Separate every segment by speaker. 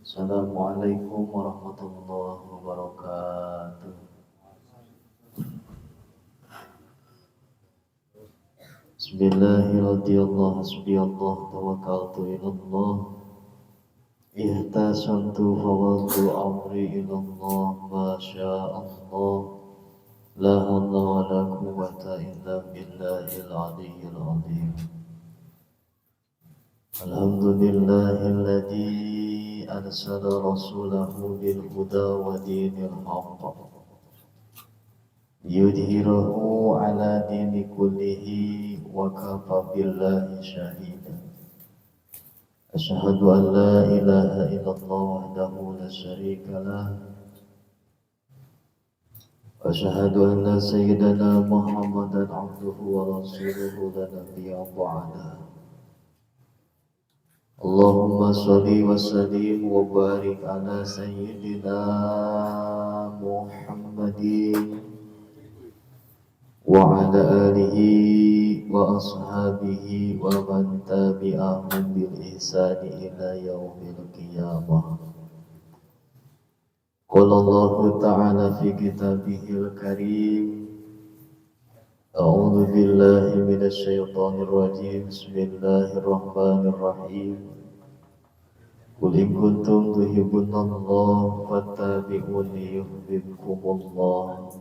Speaker 1: Assalamualaikum warahmatullahi wabarakatuh. Bismillahirrahmanirrahim. Hasbiyallah tawakkaltu ilallah. Ihtasantu fawaltu amri ilallah. Masya'allah. La hawla wa la quwwata illa billahil aliyyil azim. Alhamdulillahilladzi arsala rasulahu bil huda wa dinil haqq yudhhirahu ala dini kullihi wa kafa billahi shahida. Asyhadu an la ilaha illallah wahdahu la syarika lah. Asyhadu anna sayyidana Muhammadan abduhu wa rasuluhu la nabiyya ba'da. Allahumma sholli wa sallim wa barik ala sayyidina Muhammadin wa ala alihi wa ashabihi wa man tabi'ahum bil ihsani ila yaumil qiyamah. Qala Allah ta'ala fi kitabihil karim. A'udzu billahi minasy syaithanir rajim. Bismillahirrahmanirrahim. Qul in kuntum tuhibbunallaha fattabi'uni yuhibbukumullah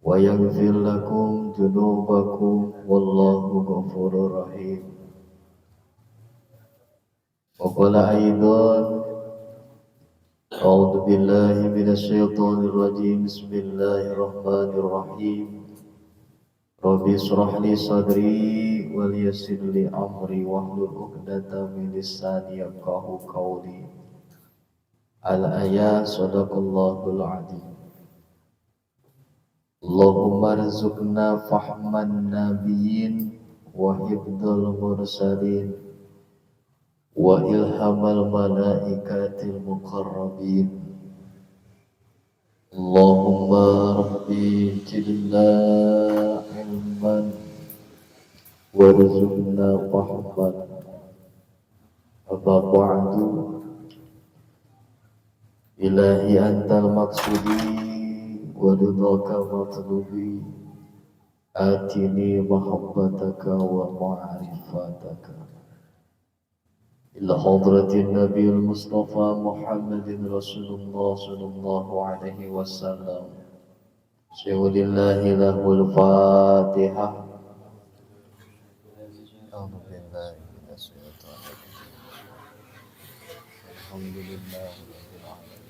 Speaker 1: wa yaghfir lakum dzunubakum wallahu ghafurur rahim. Wa qala aidan a'udzu billahi minasy syaithanir rajim. Bismillahirrahmanirrahim. Rabbi shrah li sadri wal yassir li amri wahlul 'uqdatam min lisani yafqahu qawli. Al-ayat sadaqallahul azim. Allahumma rizqna fahman nabiyyin wa hifdzal mursalin wa ilhamal malaikatil muqarrabin. Allahumma rabbi zidna ilman warzuqna fahman. Amma ba'du. Ilahi antal maksudi wa ridhaka matlubi. Atini mahabbataka wa ma'rifataka. Ila hadratin Nabiul Mustafa Muhammadin Rasulullah sallallahu alaihi wasallam. Syuhurillahi lahul Fatihah. A'udzu billahi minasyaitonir rajim. Alhamdulillahi rabbil alamin.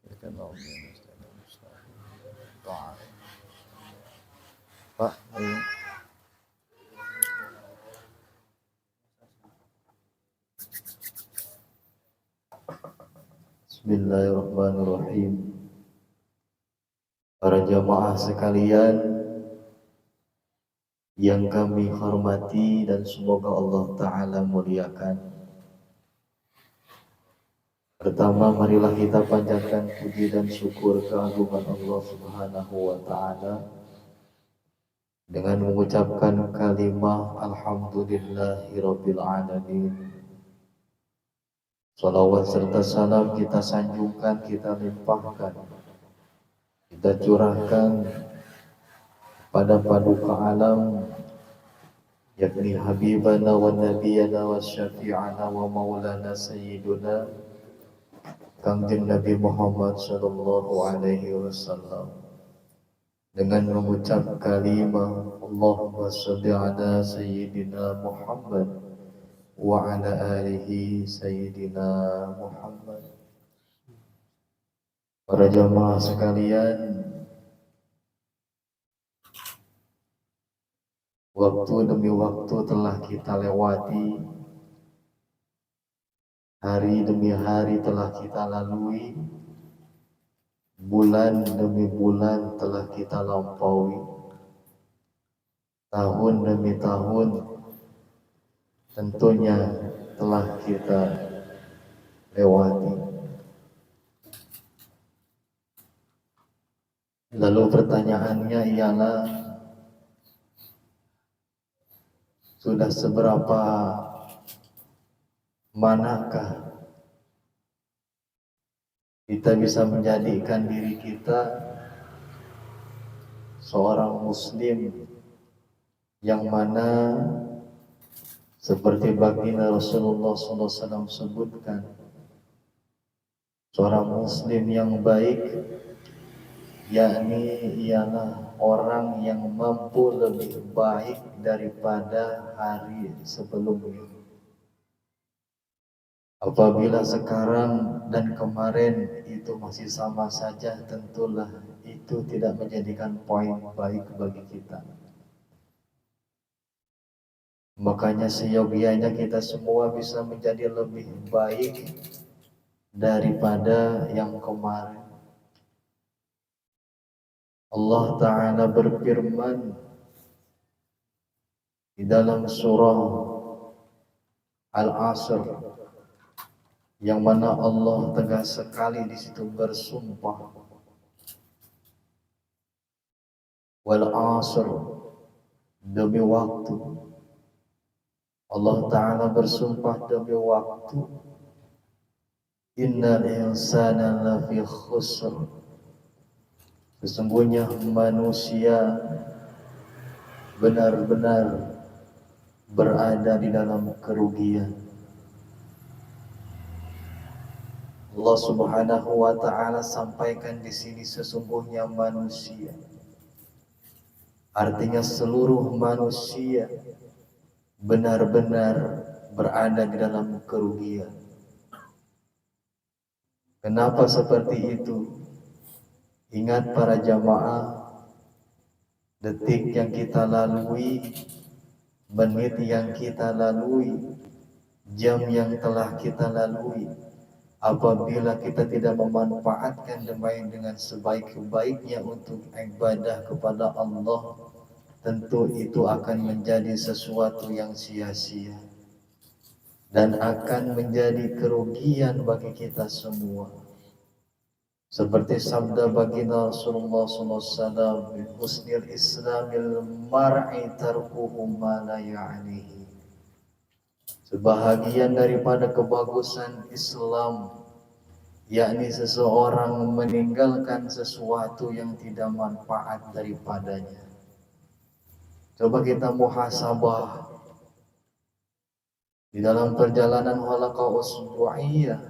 Speaker 1: Iyyaka na'budu wa iyyaka nasta'in. Pak, ayo. Bismillahirrahmanirrahim. Para jamaah sekalian yang kami hormati dan semoga Allah Ta'ala muliakan. Pertama, marilah kita panjatkan puji dan syukur keagungan Allah Subhanahu wa Ta'ala dengan mengucapkan kalimah Alhamdulillahirabbil alamin. Salawat serta salam kita sanjungkan, kita limpahkan, kita curahkan pada paduka alam, yakni Habibana wa Nabiyana wa Syafi'ana wa Maulana Sayyiduna Kangjeng Nabi Muhammad sallallahu alaihi wasallam, dengan mengucap kalimah Allahumma sholli ala Sayyidina Muhammad wa ala alihi Sayyidina Muhammad. Para jamaah sekalian, waktu demi waktu telah kita lewati, hari demi hari telah kita lalui, bulan demi bulan telah kita lampaui, tahun demi tahun tentunya telah kita lewati. Lalu pertanyaannya ialah, sudah seberapa manakah kita bisa menjadikan diri kita seorang muslim yang mana seperti baginda Rasulullah SAW sebutkan, seorang muslim yang baik yakni ialah orang yang mampu lebih baik daripada hari sebelumnya. Apabila sekarang dan kemarin itu masih sama saja, tentulah itu tidak menjadikan poin baik bagi kita. Makanya seyogianya kita semua bisa menjadi lebih baik daripada yang kemarin. Allah Ta'ala berfirman di dalam surah Al-Asr, yang mana Allah tegas sekali di situ bersumpah, wal asr, demi waktu. Allah Ta'ala bersumpah demi waktu. Innal insana lafi khusr, sesungguhnya manusia benar-benar berada di dalam kerugian. Allah Subhanahu wa Ta'ala sampaikan di sini sesungguhnya manusia, artinya seluruh manusia benar-benar berada di dalam kerugian. Kenapa seperti itu? Ingat para jamaah, detik yang kita lalui, menit yang kita lalui, jam yang telah kita lalui, apabila kita tidak memanfaatkan dengan sebaik-baiknya untuk ibadah kepada Allah, tentu itu akan menjadi sesuatu yang sia-sia dan akan menjadi kerugian bagi kita semua. Seperti sabda baginda Rasulullah SAW, husnil islamil mar'i tarkuhu ma la ya'nihi. Sebahagian daripada kebagusan Islam yakni seseorang meninggalkan sesuatu yang tidak manfaat daripadanya. Coba kita muhasabah di dalam perjalanan halaqah usbu'iyah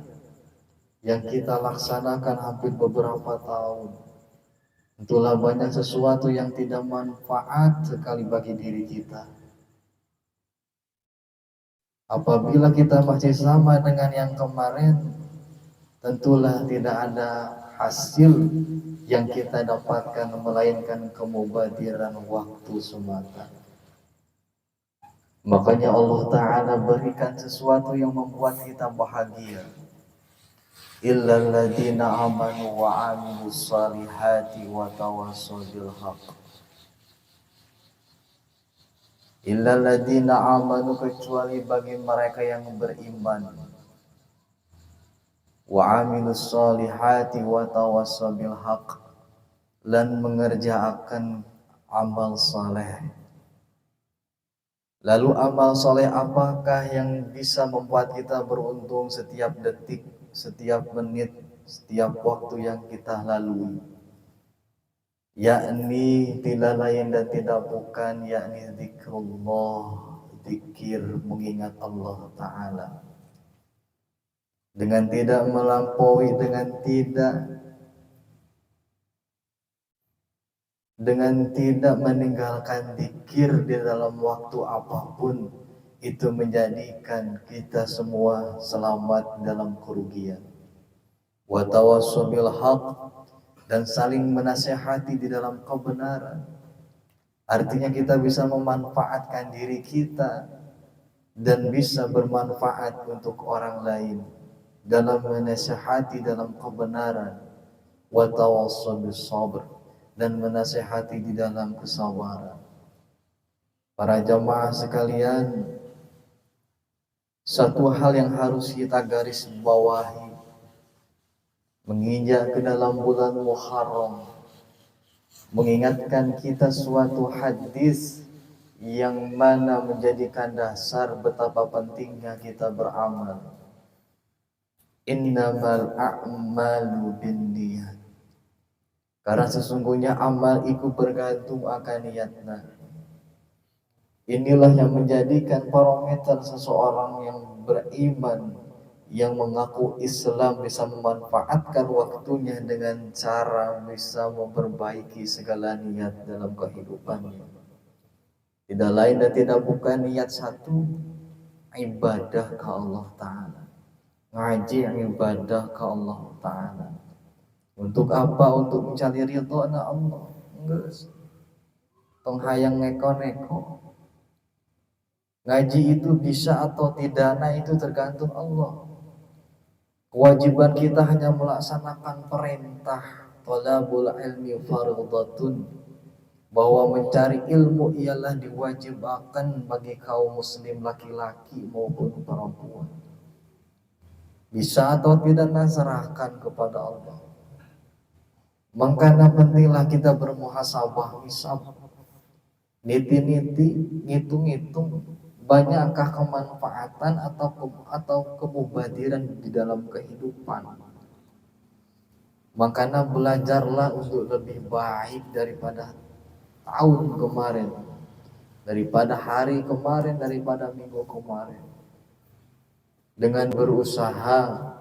Speaker 1: yang kita laksanakan hampir beberapa tahun. Itulah banyak sesuatu yang tidak manfaat sekali bagi diri kita. Apabila kita masih sama dengan yang kemarin, tentulah tidak ada hasil yang kita dapatkan melainkan kemubadiran waktu semata. Makanya Allah Ta'ala berikan sesuatu yang membuat kita bahagia. Illal ladzina amanu wa amilus salihati wa tawassaw bil haqq. Illal ladzina amanu, kecuali bagi mereka yang beriman, wa amilus salihati wa tawassaw bil haqq, dan mengerjakan amal saleh. Lalu amal soleh apakah yang bisa membuat kita beruntung setiap detik, setiap menit, setiap waktu yang kita lalui? Yakni tidak lain dan tidak bukan, yakni zikrullah, zikir mengingat Allah Ta'ala. Dengan tidak melampaui, dengan tidak meninggalkan zikir di dalam waktu apapun, itu menjadikan kita semua selamat dalam kerugian. Wa tawassaw bil haqq, dan saling menasihati di dalam kebenaran. Artinya kita bisa memanfaatkan diri kita dan bisa bermanfaat untuk orang lain dalam menasihati dalam kebenaran. Wa tawassaw bis sabr, dan menasihati di dalam kesabaran. Para jamaah sekalian, satu hal yang harus kita garis bawahi menginjak ke dalam bulan Muharram mengingatkan kita suatu hadis yang mana menjadikan dasar betapa pentingnya kita beramal. Innamal a'malu binniyat. Karena sesungguhnya amal itu bergantung akan niatnya. Inilah yang menjadikan parameter seseorang yang beriman, yang mengaku Islam bisa memanfaatkan waktunya dengan cara bisa memperbaiki segala niat dalam kehidupannya. Tidak lain dan tidak bukan niat satu, ibadah ke Allah Ta'ala. Ngaji ibadah ke Allah Ta'ala. Untuk apa? Untuk mencari ridho Allah. Enggak. Tong hayang neko-neko. Ngaji itu bisa atau tidak, nah itu tergantung Allah. Kewajiban kita hanya melaksanakan perintah talabul ilmi fardhatun, bahwa mencari ilmu ialah diwajibkan bagi kaum muslim laki-laki maupun perempuan. Bisa atau tidak serahkan kepada Allah. Makanya pentinglah kita bermuhasabah, hisab, niti-niti, ngitung-ngitung, banyakkah kemanfaatan atau kemubadiran di dalam kehidupan. Makanya belajarlah untuk lebih baik daripada tahun kemarin, daripada hari kemarin, daripada minggu kemarin, dengan berusaha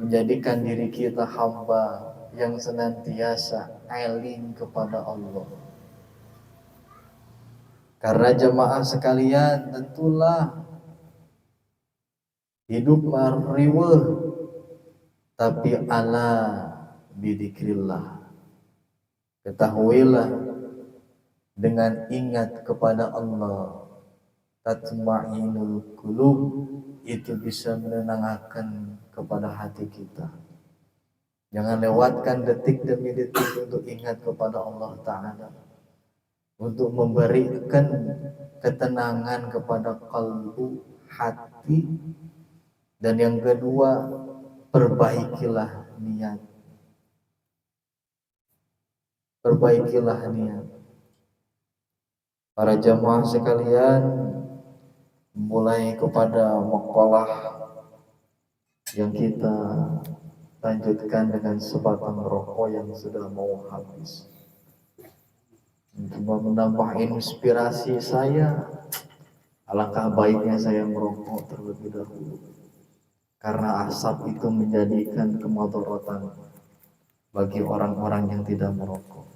Speaker 1: menjadikan diri kita hamba yang senantiasa eling kepada Allah. Karena jemaah sekalian, tentulah hidup riweuh, tapi ala bidzikrillah. Ketahuilah, dengan ingat kepada Allah, tatmainul qulub, itu bisa menenangkan kepada hati kita. Jangan lewatkan detik demi detik untuk ingat kepada Allah Ta'ala, untuk memberikan ketenangan kepada kalbu, hati. Dan yang kedua, perbaikilah niat. Perbaikilah niat. Para jamaah sekalian, mulai kepada makalah yang kita lanjutkan dengan sebatang rokok yang sudah mau habis. Cuma menambah inspirasi saya, alangkah baiknya saya merokok terlebih dahulu. Karena asap itu menjadikan kemudaratan bagi orang-orang yang tidak merokok,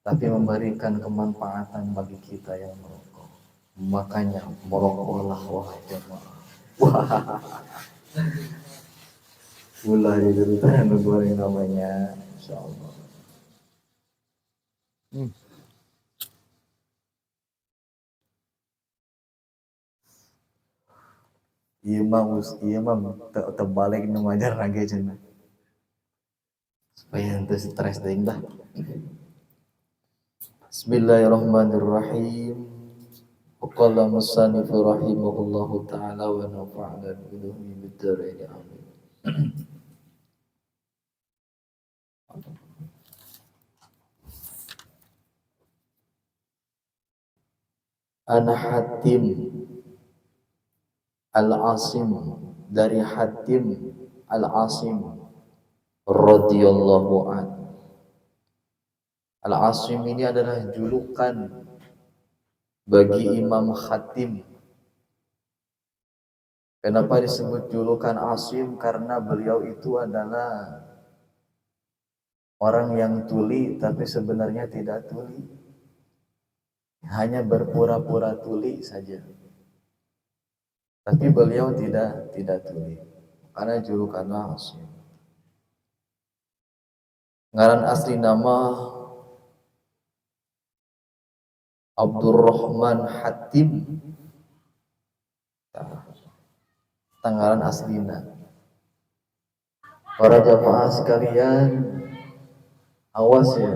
Speaker 1: tapi memberikan kemanfaatan bagi kita yang merokok. Makanya merokoklah wahai jemaah. Wah. Ulah diceritain gue yang namanya, insyaallah. Iya mah terbalik nu ngajar lagi cenah. Supaya henteu stres deui dah. Bismillahirrahmanirrahim. Qala musannifu rahimahullahu ta'ala wa nafa'ana bihi bid-dharain amin. Ana Hatim Al-Asim, dari Hatim Al-Asim radhiyallahu anhu. Al-Asim ini adalah julukan bagi Imam Hatim. Kenapa disebut julukan Asim? Karena beliau itu adalah orang yang tuli tapi sebenarnya tidak tuli, hanya berpura-pura tuli saja. Tapi beliau tidak tuli, karena julukannya Asim. Ngaran asli nama Abdurrahman Hatim, tanggalan aslina. Para jamaah sekalian, awas ya.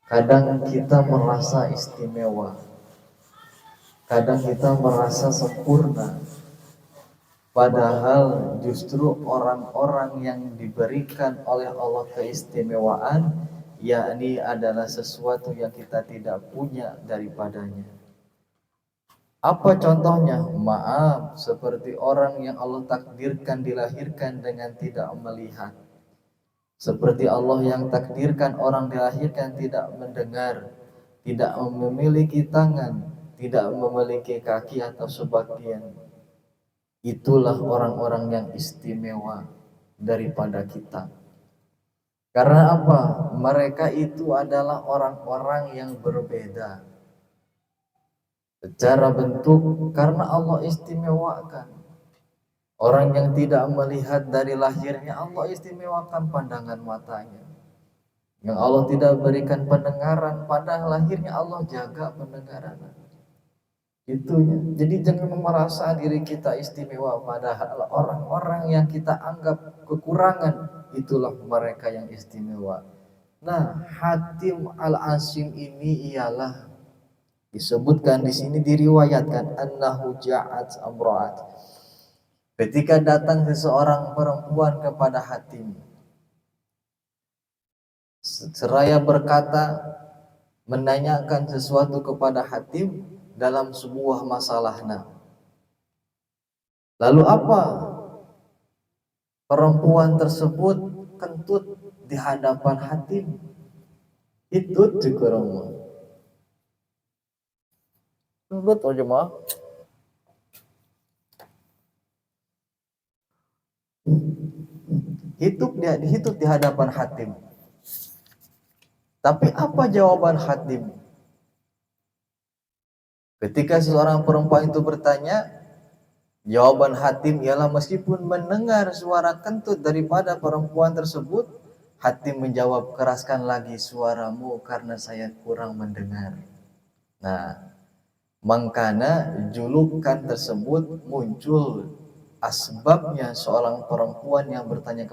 Speaker 1: Kadang kita merasa istimewa, kadang kita merasa sempurna, padahal justru orang-orang yang diberikan oleh Allah keistimewaan yakni adalah sesuatu yang kita tidak punya daripadanya. Apa contohnya? Maaf, seperti orang yang Allah takdirkan dilahirkan dengan tidak melihat. Seperti Allah yang takdirkan orang dilahirkan tidak mendengar, tidak memiliki tangan, tidak memiliki kaki atau sebagian. Itulah orang-orang yang istimewa daripada kita. Karena apa? Mereka itu adalah orang-orang yang berbeda secara bentuk, karena Allah istimewakan. Orang yang tidak melihat dari lahirnya, Allah istimewakan pandangan matanya. Yang Allah tidak berikan pendengaran, pada lahirnya Allah jaga pendengaran. Itu ya. Jadi jangan merasa diri kita istimewa, padahal orang-orang yang kita anggap kekurangan, itulah mereka yang istimewa. Nah, Hatim Al-Asim ini ialah disebutkan di sini, diriwayatkan annahu ja'at amra'at. Ketika datang seseorang perempuan kepada Hatim, seraya berkata, menanyakan sesuatu kepada Hatim dalam sebuah masalahnya. Lalu apa? Perempuan tersebut kentut di hadapan Hatim. Itu juga betul jemaah. Dihitung di hadapan Hatim. Tapi apa jawaban Hatim? Ketika seorang perempuan itu bertanya, jawaban Hatim ialah meskipun mendengar suara kentut daripada perempuan tersebut, Hatim menjawab, keraskan lagi suaramu karena saya kurang mendengar. Nah, makanya julukan tersebut muncul asbabnya seorang perempuan yang bertanya